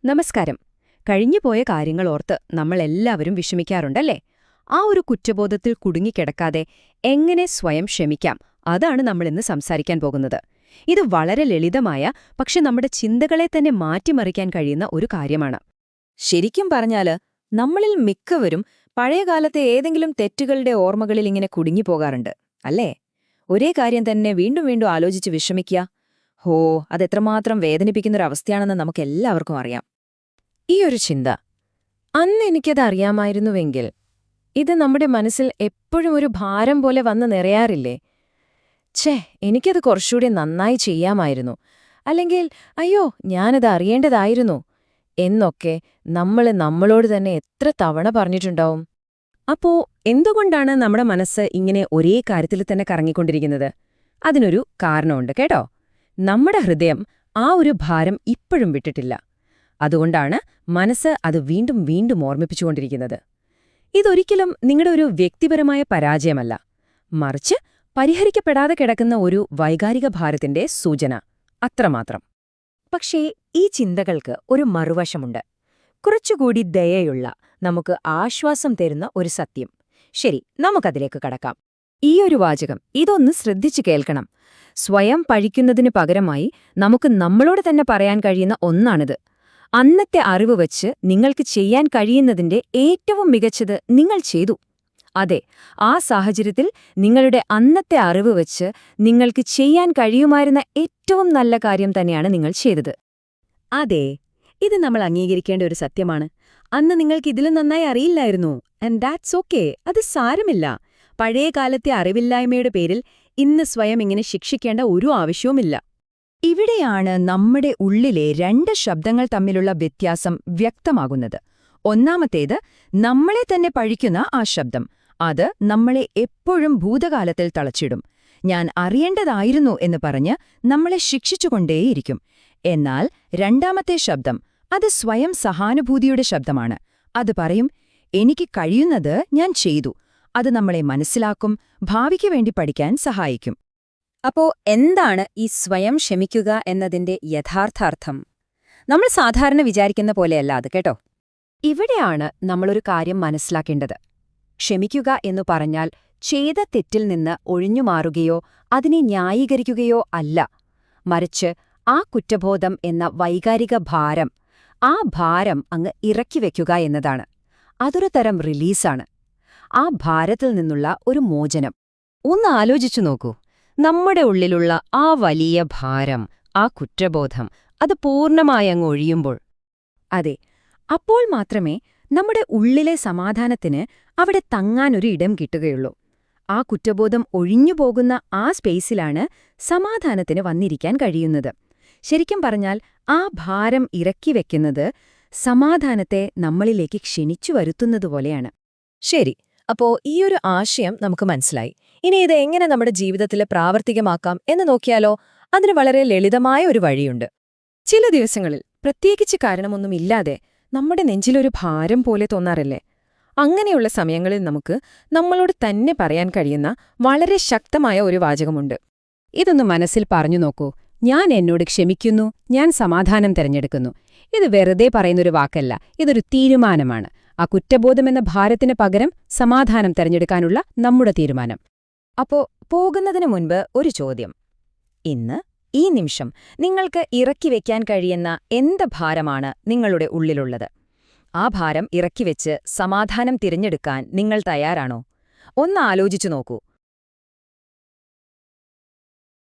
നമസ്കാരം. കഴിഞ്ഞുപോയ കാര്യങ്ങളോർത്ത് നമ്മളെല്ലാവരും വിഷമിക്കാറുണ്ടല്ലേ? ആ ഒരു കുറ്റബോധത്തിൽ കുടുങ്ങിക്കിടക്കാതെ എങ്ങനെ സ്വയം ക്ഷമിക്കാം, അതാണ് നമ്മളിന്ന് സംസാരിക്കാൻ പോകുന്നത്. ഇത് വളരെ ലളിതമായ പക്ഷെ നമ്മുടെ ചിന്തകളെ തന്നെ മാറ്റിമറിക്കാൻ കഴിയുന്ന ഒരു കാര്യമാണ്. ശരിക്കും പറഞ്ഞാല് നമ്മളിൽ മിക്കവരും പഴയകാലത്തെ ഏതെങ്കിലും തെറ്റുകളുടെ ഓർമ്മകളിൽ ഇങ്ങനെ കുടുങ്ങിപ്പോകാറുണ്ട് അല്ലേ? ഒരേ കാര്യം തന്നെ വീണ്ടും വീണ്ടും ആലോചിച്ച് വിഷമിക്കുക. അതെത്രമാത്രം വേദനിപ്പിക്കുന്നൊരവസ്ഥയാണെന്ന് നമുക്കെല്ലാവർക്കും അറിയാം. ഈയൊരു ചിന്ത, അന്ന് എനിക്കത് അറിയാമായിരുന്നുവെങ്കിൽ, ഇത് നമ്മുടെ മനസ്സിൽ എപ്പോഴും ഒരു ഭാരം പോലെ വന്ന് നിറയാറില്ലേ? എനിക്കത് കുറച്ചുകൂടി നന്നായി ചെയ്യാമായിരുന്നു, അല്ലെങ്കിൽ അയ്യോ ഞാനത് അറിയേണ്ടതായിരുന്നു എന്നൊക്കെ നമ്മളോട് തന്നെ എത്ര തവണ പറഞ്ഞിട്ടുണ്ടാവും. അപ്പോ എന്തുകൊണ്ടാണ് നമ്മുടെ മനസ്സ് ഇങ്ങനെ ഒരേ കാര്യത്തിൽ തന്നെ കറങ്ങിക്കൊണ്ടിരിക്കുന്നത്? അതിനൊരു കാരണമുണ്ട് കേട്ടോ. നമ്മുടെ ഹൃദയം ആ ഒരു ഭാരം ഇപ്പോഴും വിട്ടിട്ടില്ല. അതുകൊണ്ടാണ് മനസ്സ് അത് വീണ്ടും വീണ്ടും ഓർമ്മിപ്പിച്ചുകൊണ്ടിരിക്കുന്നത്. ഇതൊരിക്കലും നിങ്ങളുടെ ഒരു വ്യക്തിപരമായ പരാജയമല്ല, മറിച്ച് പരിഹരിക്കപ്പെടാതെ കിടക്കുന്ന ഒരു വൈകാരിക ഭാരത്തിന്റെ സൂചന, അത്രമാത്രം. പക്ഷേ ഈ ചിന്തകൾക്ക് ഒരു മറുവശമുണ്ട്. കുറച്ചുകൂടി ദയയുള്ള, നമുക്ക് ആശ്വാസം തരുന്ന ഒരു സത്യം. ശരി, നമുക്കതിലേക്ക് കടക്കാം. ഈയൊരു വാചകം ഇതൊന്ന് ശ്രദ്ധിച്ചു കേൾക്കണം. സ്വയം പഴിക്കുന്നതിനു പകരമായി നമുക്ക് നമ്മളോട് തന്നെ പറയാൻ കഴിയുന്ന ഒന്നാണിത്. അന്നത്തെ അറിവ് വച്ച് നിങ്ങൾക്ക് ചെയ്യാൻ കഴിയുന്നതിന്റെ ഏറ്റവും മികച്ചത് നിങ്ങൾ ചെയ്തു. അതെ, ആ സാഹചര്യത്തിൽ നിങ്ങളുടെ അന്നത്തെ അറിവ് വച്ച് നിങ്ങൾക്ക് ചെയ്യാൻ കഴിയുമായിരുന്ന ഏറ്റവും നല്ല കാര്യം തന്നെയാണ് നിങ്ങൾ ചെയ്തത്. അതെ, ഇത് നമ്മൾ അംഗീകരിക്കേണ്ട ഒരു സത്യമാണ്. അന്ന് നിങ്ങൾക്ക് ഇതിലും നന്നായി അറിയില്ലായിരുന്നു, ആൻഡ് ദാറ്റ്സ് ഓക്കേ, അത് സാരമില്ല. പഴയ കാലത്തെ അറിവില്ലായ്മയുടെ പേരിൽ ഇന്ന് സ്വയം ഇങ്ങനെ ശിക്ഷിക്കേണ്ട ഒരു ആവശ്യവുമില്ല. ഇവിടെയാണ് നമ്മുടെ ഉള്ളിലെ രണ്ട് ശബ്ദങ്ങൾ തമ്മിലുള്ള വ്യത്യാസം വ്യക്തമാകുന്നത്. ഒന്നാമത്തേത് നമ്മളെ തന്നെ പഴിക്കുന്ന ആ ശബ്ദം. അത് നമ്മളെ എപ്പോഴും ഭൂതകാലത്തിൽ തളച്ചിടും. ഞാൻ അറിയേണ്ടതായിരുന്നു എന്ന് പറഞ്ഞ് നമ്മളെ ശിക്ഷിച്ചുകൊണ്ടേയിരിക്കും. എന്നാൽ രണ്ടാമത്തെ ശബ്ദം, അത് സ്വയം സഹാനുഭൂതിയുടെ ശബ്ദമാണ്. അത് പറയും, എനിക്ക് കഴിയുന്നത് ഞാൻ ചെയ്തു. അത് നമ്മളെ മനസ്സിലാക്കും, ഭാവിക്ക് വേണ്ടി പഠിക്കാൻ സഹായിക്കും. അപ്പോ എന്താണ് ഈ സ്വയം ക്ഷമിക്കുക എന്നതിന്റെ യഥാർത്ഥാർത്ഥം? നമ്മൾ സാധാരണ വിചാരിക്കുന്ന പോലെയല്ല അത് കേട്ടോ. ഇവിടെയാണ് നമ്മളൊരു കാര്യം മനസ്സിലാക്കേണ്ടത്. ക്ഷമിക്കുക എന്നു പറഞ്ഞാൽ ചെയ്ത തെറ്റിൽ നിന്ന് ഒഴിഞ്ഞുമാറുകയോ അതിനെ ന്യായീകരിക്കുകയോ അല്ല, മറിച്ച് ആ കുറ്റബോധം എന്ന വൈകാരിക ഭാരം, ആ ഭാരം അങ്ങ് ഇറക്കിവെക്കുക എന്നതാണ്. അതൊരു തരം റിലീസാണ്, ആ ഭാരത്തിൽ നിന്നുള്ള ഒരു മോചനം. ഒന്ന് ആലോചിച്ചു നോക്കൂ, നമ്മുടെ ഉള്ളിലുള്ള ആ വലിയ ഭാരം, ആ കുറ്റബോധം, അത് പൂർണ്ണമായി അങ്ങ് ഒഴിയുമ്പോൾ. അതെ, അപ്പോൾ മാത്രമേ നമ്മുടെ ഉള്ളിലെ സമാധാനത്തിന് അവിടെ തങ്ങാനൊരു ഇടം കിട്ടുകയുള്ളൂ. ആ കുറ്റബോധം ഒഴിഞ്ഞുപോകുന്ന ആ സ്പേസിലാണ് സമാധാനത്തിന് വന്നിരിക്കാൻ കഴിയുന്നത്. ശരിക്കും പറഞ്ഞാൽ ആ ഭാരം ഇറക്കിവെക്കുന്നത് സമാധാനത്തെ നമ്മളിലേക്ക് ക്ഷണിച്ചു വരുത്തുന്നതുപോലെയാണ്. ശരി, അപ്പോ ഈയൊരു ആശയം നമുക്ക് മനസ്സിലായി. ഇനി ഇത് എങ്ങനെ നമ്മുടെ ജീവിതത്തിൽ പ്രാവർത്തികമാക്കാം എന്ന് നോക്കിയാലോ? അതിന് വളരെ ലളിതമായ ഒരു വഴിയുണ്ട്. ചില ദിവസങ്ങളിൽ പ്രത്യേകിച്ച് കാരണമൊന്നുമില്ലാതെ നമ്മുടെ നെഞ്ചിലൊരു ഭാരം പോലെ തോന്നാറില്ലേ? അങ്ങനെയുള്ള സമയങ്ങളിൽ നമുക്ക് നമ്മളോട് തന്നെ പറയാൻ കഴിയുന്ന വളരെ ശക്തമായ ഒരു വാചകമുണ്ട്. ഇതൊന്ന് മനസ്സിൽ പറഞ്ഞു നോക്കൂ. ഞാൻ എന്നോട് ക്ഷമിക്കുന്നു, ഞാൻ സമാധാനം തിരഞ്ഞെടുക്കുന്നു. ഇത് വെറുതെ പറയുന്നൊരു വാക്കല്ല, ഇതൊരു തീരുമാനമാണ്. ആ കുറ്റബോധമെന്ന ഭാരത്തിന് പകരം സമാധാനം തിരഞ്ഞെടുക്കാനുള്ള നമ്മുടെ തീരുമാനം. അപ്പോ പോകുന്നതിന് മുൻപ് ഒരു ചോദ്യം. ഇന്ന് ഈ നിമിഷം നിങ്ങൾക്ക് ഇറക്കിവെക്കാൻ കഴിയുന്ന എന്ത് ഭാരമാണ് നിങ്ങളുടെ ഉള്ളിലുള്ളത്? ആ ഭാരം ഇറക്കിവെച്ച് സമാധാനം തിരഞ്ഞെടുക്കാൻ നിങ്ങൾ തയ്യാറാണോ? ഒന്ന് ആലോചിച്ചു നോക്കൂ.